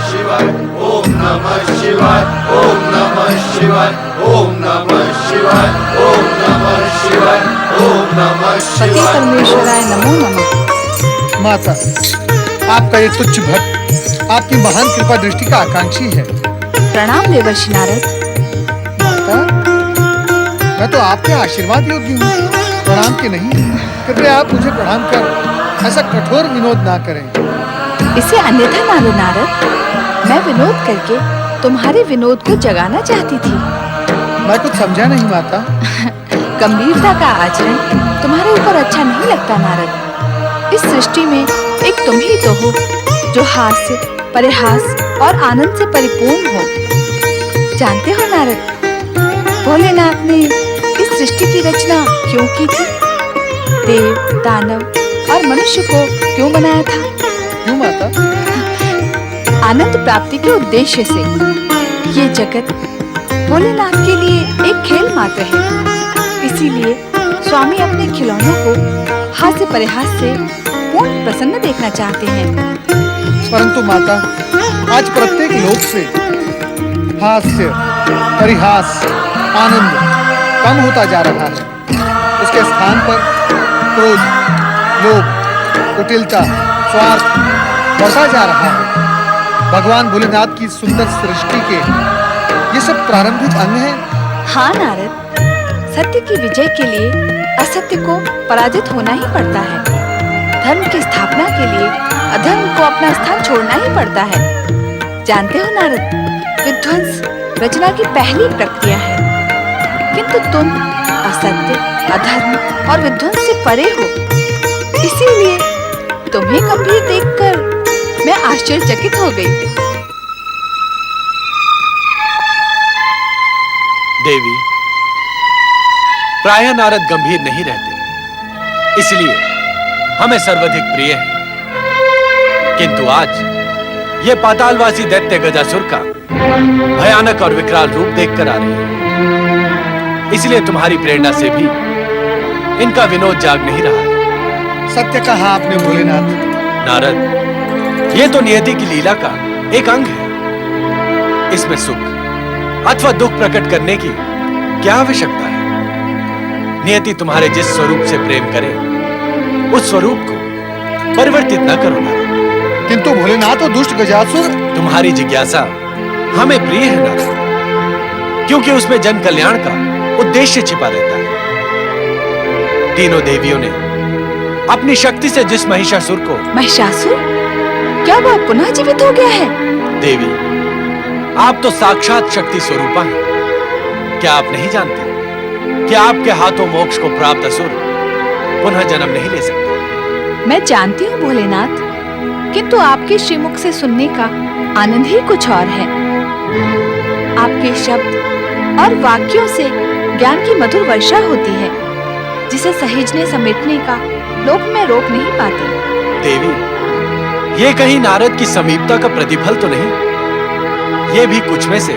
शिवाय, ओम नमः शिवाय, ओम नमः शिवाय, ओम नमः शिवाय, ओम नमः शिवाय, ओम नमः पति शिवाय। परमेश्वराय नमो नमः। माता, आपका ये तुच्छ भक्त आपकी महान कृपा दृष्टि का आकांक्षी है। प्रणाम देवर्षि नारद। माता, मैं तो आपके आशीर्वाद योग्य हूँ, प्रणाम के नहीं। कृपया आप मुझे प्रणाम कर ऐसा कठोर विनोद ना करें। इसे अन्यथा ना लो नारद। मैं विनोद करके तुम्हारे विनोद को जगाना चाहती थी। मैं कुछ समझा नहीं माता। गंभीरता का आचरण तुम्हारे ऊपर अच्छा नहीं लगता नारद। इस सृष्टि में एक तुम ही तो हो जो हास्य, परिहास और आनंद से परिपूर्ण हो। जानते हो नारद, भोलेनाथ ने इस सृष्टि की रचना क्यों की थी? देव, दानव और मनुष्य को क्यों बनाया था? क्यों माता? आनंद प्राप्ति के उद्देश्य से। ये जगत भोलेनाथ के लिए एक खेल मात्र है। इसीलिए स्वामी अपने खिलौनों को हास्य परिहास से पूर्ण प्रसन्न देखना चाहते हैं। परंतु माता, आज प्रत्येक लोक से हास्य, परिहास, आनंद कम होता जा रहा है। उसके स्थान पर क्रोध, लोभ, कुटिलता, स्वार्थ बढ़ता जा रहा है। भगवान भोलेनाथ की सुंदर सृष्टि के ये सब प्रारंभिक अंग हैं। हाँ नारद, सत्य की विजय के लिए असत्य को पराजित होना ही पड़ता है। धर्म की स्थापना के लिए अधर्म को अपना स्थान छोड़ना ही पड़ता है। जानते हो नारद, विध्वंस रचना की पहली प्रक्रिया है। किंतु तुम असत्य, अधर्म और विध्वंस से परे हो। इसीलिए तुम्हें गंभीर देखकर मैं आश्चर्यचकित हो गई। देवी, प्रायः नारद गंभीर नहीं रहते, इसलिए हमें सर्वाधिक प्रिय है। किंतु आज ये पातालवासी दैत्य गजासुर का भयानक और विकराल रूप देखकर आ रही है। इसलिए तुम्हारी प्रेरणा से भी इनका विनोद जाग नहीं रहा है। सत्य कहा आपने भोलेनाथ। नारद, ये तो नियति की लीला का एक अंग है। इसमें सुख अथवा दुख प्रकट करने की क्या आवश्यकता है? नियति तुम्हारे जिस स्वरूप से प्रेम करे, उस स्वरूप को परिवर्तित न करो नारद। किंतु भोलेनाथ और दुष्ट गजासुर। तुम्हारी जिज्ञासा हमें प्रिय है नारद, क्योंकि उसमें जन कल्याण का उद्देश्य छिपा रहता है। तीनों देवियों ने अपनी शक्ति से जिस महिषासुर को। महिषासुर? क्या वह पुनः जीवित हो गया है? देवी, आप तो साक्षात शक्ति स्वरूपा हैं। क्या आप नहीं जानते कि आपके हाथों मोक्ष को प्राप्त असुर पुनः जन्म नहीं ले सकते? मैं जानती हूँ भोलेनाथ, किंतु आपके श्रीमुख से सुनने का आनंद ही कुछ और है। आपके शब्द और वाक्यों से ज्ञान की मधुर वर्षा होती है, जिसे सहेजने समेटने का लोक में रोक नहीं पाते। देवी, ये कहीं नारद की समीपता का प्रतिफल तो नहीं? ये भी कुछ में से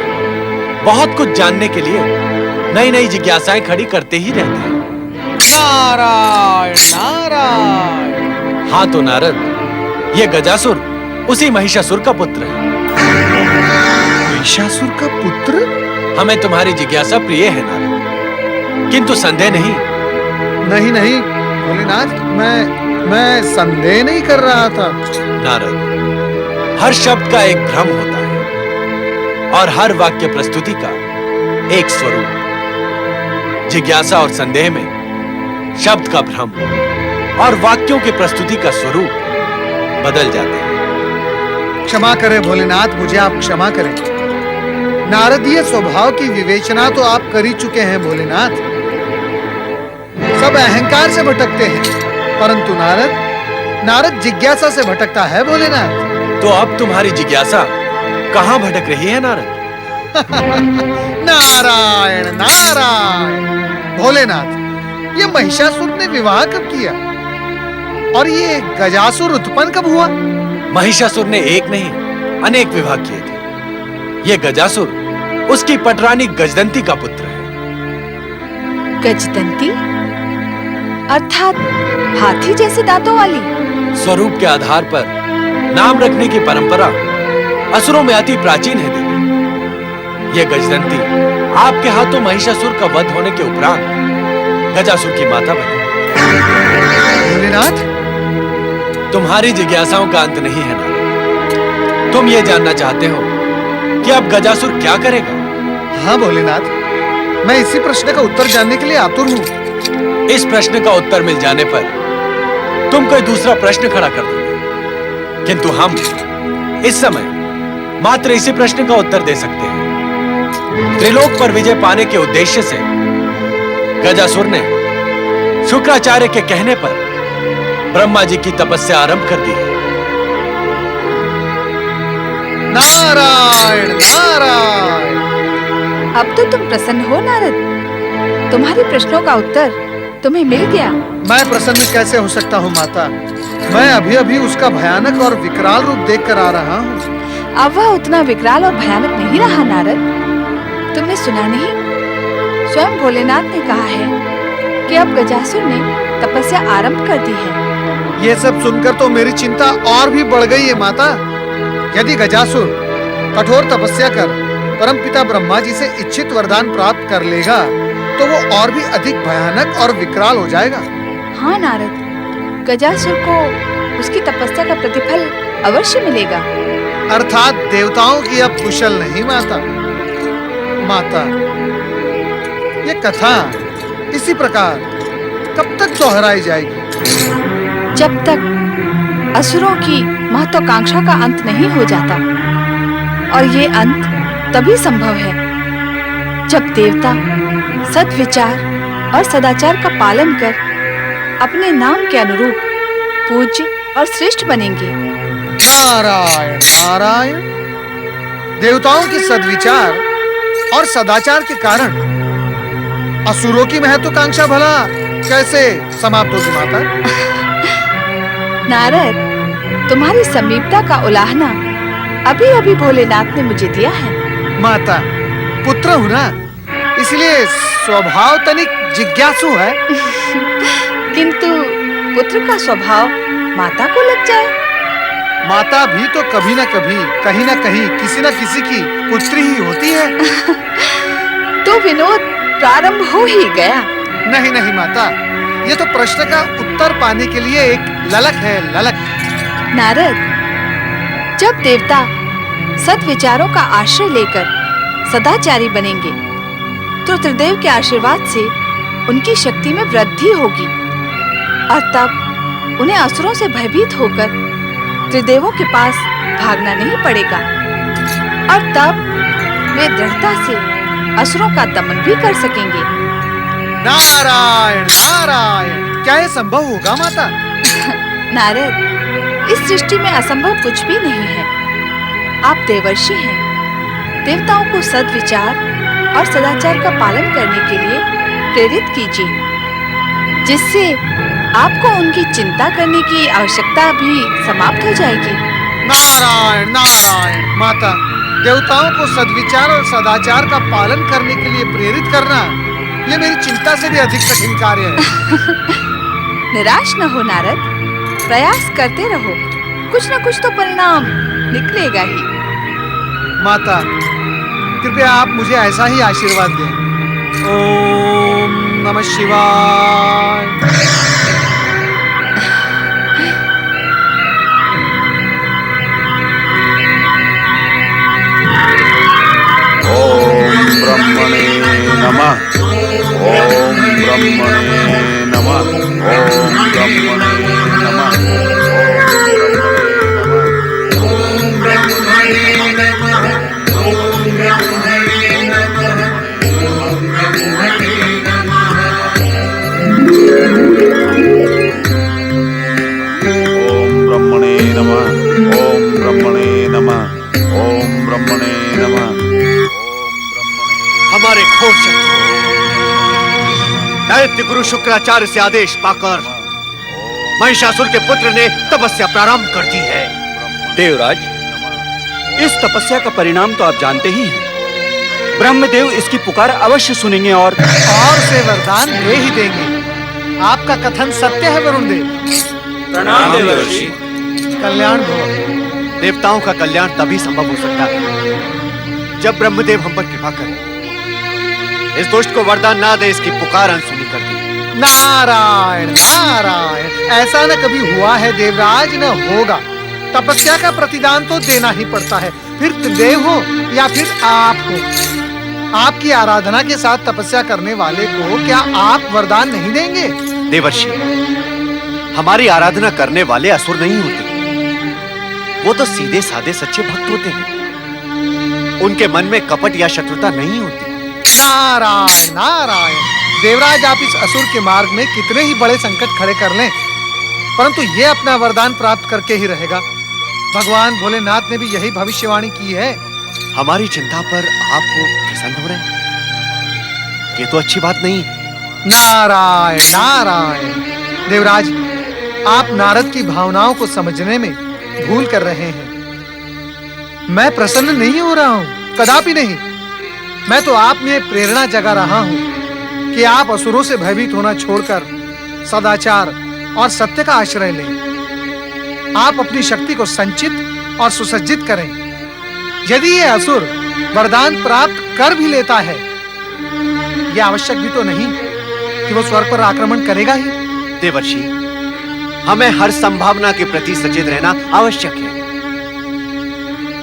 बहुत कुछ जानने के लिए नई नई जिज्ञासाएं खड़ी करते ही रहते हैं। नारायण नारायण। हाँ तो नारद, ये गजासुर उसी महिषासुर का पुत्र है। महिषासुर का पुत्र? हमें तुम्हारी जिज्ञासा प्रिय है नारद, किंतु संदेह नहीं। नहीं नहीं भोलेनाथ, मैं संदेह नहीं कर रहा था। नारद, हर शब्द का एक भ्रम होता है और हर वाक्य प्रस्तुति का एक स्वरूप। जिज्ञासा और संदेह में शब्द का भ्रम और वाक्यों की प्रस्तुति का स्वरूप बदल जाते हैं। क्षमा करें भोलेनाथ, मुझे आप क्षमा करें। नारदीय स्वभाव की विवेचना तो आप कर ही चुके हैं भोलेनाथ। सब अहंकार से भटकते हैं, परंतु नारद जिज्ञासा से भटकता है भोलेनाथ। तो अब तुम्हारी जिज्ञासा कहां भटक रही है नारद? नारायण नारायण। भोलेनाथ, ये महिषासुर ने विवाह कब किया? और ये गजासुर उत्पन्न कब हुआ? महिषासुर ने एक नहीं अनेक विवाह किए थे। ये गजासुर उसकी पटरानी गजदंती का पुत्र है। गजदंती अर्थात हाथी जैसे दांतों वाली? स्वरूप के आधार पर नाम रखने की परंपरा असुरों में अति प्राचीन है देवी। ये गजदंती आपके हाथों महिषासुर का वध होने के उपरांत गजासुर की माता बनी। भोलेनाथ, तुम्हारी जिज्ञासाओं का अंत नहीं है नारद। तुम ये जानना चाहते हो कि अब गजासुर क्या करेगा? हाँ भोलेनाथ, मैं इसी प्रश्न का उत्तर जानने के लिए आतुर हूँ। इस प्रश्न का उत्तर मिल जाने पर तुम कोई दूसरा प्रश्न खड़ा कर दोगे, किंतु हम इस समय मात्र इसी प्रश्न का उत्तर दे सकते हैं। त्रिलोक पर विजय पाने के उद्देश्य से गजासुर ने शुक्राचार्य के कहने पर ब्रह्मा जी की तपस्या आरंभ कर दी है। नारायण नारायण। अब तो तुम प्रसन्न हो नारद। तुम्हारे प्रश्नों का उत्तर तुम्हें मिल गया। मैं प्रसन्न कैसे हो सकता हूँ माता? मैं अभी अभी उसका भयानक और विकराल रूप देखकर आ रहा हूँ। अब वह उतना विकराल और भयानक नहीं रहा नारद। तुमने सुना नहीं? स्वयं भोलेनाथ ने कहा है कि अब गजासुर ने तपस्या आरंभ कर दी है। ये सब सुनकर तो मेरी चिंता और भी बढ़ गई है माता। यदि गजासुर कठोर तपस्या कर परमपिता ब्रह्मा जी से इच्छित वरदान प्राप्त कर लेगा तो वो और भी अधिक भयानक और विकराल हो जाएगा। हाँ नारद, गजासुर को उसकी तपस्या का प्रतिफल अवश्य मिलेगा। अर्थात देवताओं की अब कुशल नहीं माता। माता, ये कथा इसी प्रकार कब तक दोहराई जाएगी? जब तक असुरों की महत्वाकांक्षा का अंत नहीं हो जाता। और ये अंत तभी संभव है जब देवता सद्विचार और सदाचार का पालन कर अपने नाम के अनुरूप पूज्य और श्रेष्ठ बनेंगे। नारायण नारायण। देवताओं की सद्विचार और सदाचार के कारण असुरों की महत्वाकांक्षा भला कैसे समाप्त होगी माता? नारद, तुम्हारी समीपता का उलाहना अभी अभी भोलेनाथ ने मुझे दिया है। माता, पुत्र हूँ ना, इसलिए स्वभाव तनिक जिज्ञासु है। किंतु पुत्र का स्वभाव माता को लग जाए। माता भी तो कभी न कभी कहीं न कहीं किसी न किसी की पुत्री ही होती है। तो विनोद प्रारंभ हो ही गया। नहीं नहीं माता, ये तो प्रश्न का उत्तर पाने के लिए एक ललक है, ललक। नारद, जब देवता सद्विचारों का आश्रय लेकर सदाचारी बनेंगे तो त्रिदेव के आशीर्वाद से उनकी शक्ति में वृद्धि होगी और तब उन्हें असुरों से भयभीत होकर त्रिदेवों के पास भागना नहीं पड़ेगा और तब वे दृढ़ता से असुरों का दमन भी कर सकेंगे। नारायण नारायण। क्या ये संभव होगा माता? नारद, इस सृष्टि में असंभव कुछ भी नहीं है। आप देवर्षि हैं। देवताओं को सद्विचार और सदाचार का पालन करने के लिए प्रेरित कीजिए, जिससे आपको उनकी चिंता करने की आवश्यकता भी समाप्त हो जाएगी। नारायण नारायण। माता, देवताओं को सद्विचार और सदाचार का पालन करने के लिए प्रेरित करना ये मेरी चिंता से भी अधिक कठिन कार्य है। निराश न हो नारद, प्रयास करते रहो, कुछ न कुछ तो परिणाम निकलेगा ही। माता, कृपया आप मुझे ऐसा ही आशीर्वाद दें। ओम नमः शिवाय। ओम ब्रह्मणे नमः। ओम ब्रह्मणे नमः। ओम ब्रह्मणे नमः। ओम ब्रह्मणे नमः। ओम ब्रह्मणे नमः। ओम ब्रह्मणे नमः। ओम ब्रह्मणे नमः। ओम ब्रह्मणे नमः। ओम ब्रह्मणे नमः। हमारे घोर शत्रु दैत्य गुरु शुक्राचार्य से आदेश पाकर महिषासुर के पुत्र ने तपस्या प्रारंभ कर दी है। देवराज, इस तपस्या का परिणाम तो आप जानते ही हैं। ब्रह्मदेव इसकी पुकार अवश्य सुनेंगे और से वरदान दे ही देंगे। आपका कथन सत्य है वरुण देव। प्रणाम देवर्षि। कल्याण भव। देवताओं का कल्याण तभी संभव हो सकता है जब ब्रह्मदेव हम पर कृपा करें। इस दुष्ट को वरदान ना दे, इसकी पुकार अनसुनी कर दे। नारायण नारायण, ऐसा न कभी हुआ है देवराज, न होगा। तपस्या का प्रतिदान तो देना ही पड़ता है, फिर देव हो या फिर आप हो। आपकी आराधना के साथ तपस्या करने वाले को क्या आप वरदान नहीं देंगे? देवर्षि, हमारी आराधना करने वाले असुर नहीं होते, वो तो सीधे साधे सच्चे भक्त होते हैं। उनके मन में कपट या शत्रुता नहीं होती। नारायण नारायण, देवराज आप इस असुर के मार्ग में कितने ही बड़े संकट खड़े कर लें, परंतु ये अपना वरदान प्राप्त करके ही रहेगा। भगवान भोलेनाथ ने भी यही भविष्यवाणी की है। हमारी चिंता पर आपको प्रसन्न हो रहे हैं, ये तो अच्छी बात नहीं। नारायण नारायण, देवराज आप नारद की भावनाओं को समझने में भूल कर रहे हैं। मैं प्रसन्न नहीं हो रहा हूं, कदापि नहीं। मैं तो आप में प्रेरणा जगा रहा हूं कि आप असुरों से भयभीत होना छोड़कर सदाचार और सत्य का आश्रय लें। आप अपनी शक्ति को संचित और सुसज्जित करें। यदि ये असुर वरदान प्राप्त कर भी लेता है, यह आवश्यक भी तो नहीं कि वो स्वर्ग पर आक्रमण करेगा ही। देवर्षि, हमें हर संभावना के प्रति सचेत रहना आवश्यक है।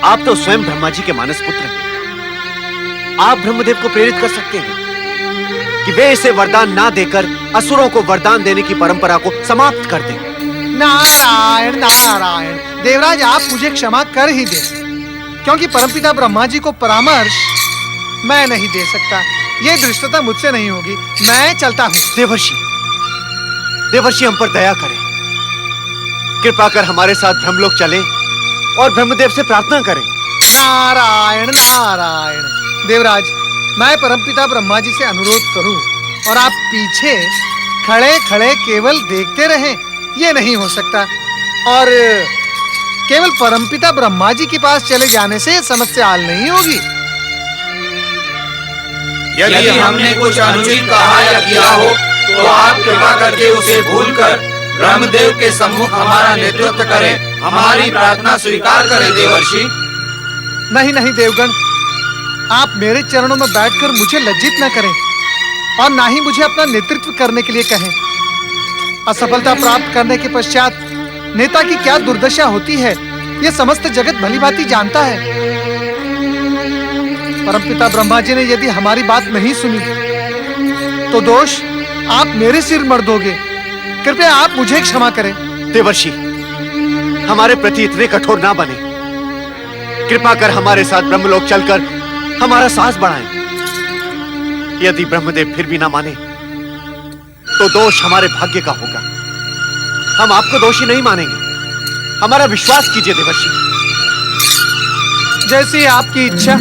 आप तो स्वयं ब्रह्मा जी के मानस पुत्र हैं। आप ब्रह्मदेव को प्रेरित कर सकते हैं कि वे इसे वरदान ना देकर असुरों को वरदान देने की परंपरा को समाप्त कर दें। नारायण नारायण, देवराज आप मुझे क्षमा कर ही दें, क्योंकि परमपिता ब्रह्मा जी को परामर्श मैं नहीं दे सकता। ये धृष्टता मुझसे नहीं होगी। मैं चलता हूं। देवर्षि, देवर्षि हम पर दया करें। कृपा कर हमारे साथ ब्रह्मलोक चले और ब्रह्मदेव से प्रार्थना करें। नारायण नारायण, देवराज मैं परमपिता ब्रह्मा जी से अनुरोध करूं और आप पीछे खड़े खड़े केवल देखते रहें, ये नहीं हो सकता। और केवल परमपिता ब्रह्मा जी के पास चले जाने से समस्या हल नहीं होगी। यदि हमने कुछ अनुचित कहा या किया हो तो आप कृपा करके उसे भूलकर ब्रह्मदेव के सम्मुख हमारा नेतृत्व करें, हमारी प्रार्थना स्वीकार करें देवर्षि। नहीं नहीं देवगण, आप मेरे चरणों में बैठकर मुझे लज्जित न करें और ना ही मुझे अपना नेतृत्व करने के लिए कहें। असफलता प्राप्त करने के पश्चात नेता की क्या दुर्दशा होती है, यह समस्त जगत भलीभांति जानता है। परमपिता ब्रह्मा जी ने यदि हमारी बात नहीं सुनी तो दोष आप मेरे सिर मर दोगे। कृपया आप मुझे क्षमा करें। देवर्षि, हमारे प्रति इतने कठोर ना बने। कृपा कर हमारे साथ ब्रह्मलोक चलकर हमारा साहस बढ़ाएं। यदि ब्रह्मदेव फिर भी ना माने तो दोष हमारे भाग्य का होगा। हम आपको दोषी नहीं मानेंगे। हमारा विश्वास कीजिए देवर्षि। जैसी आपकी इच्छा।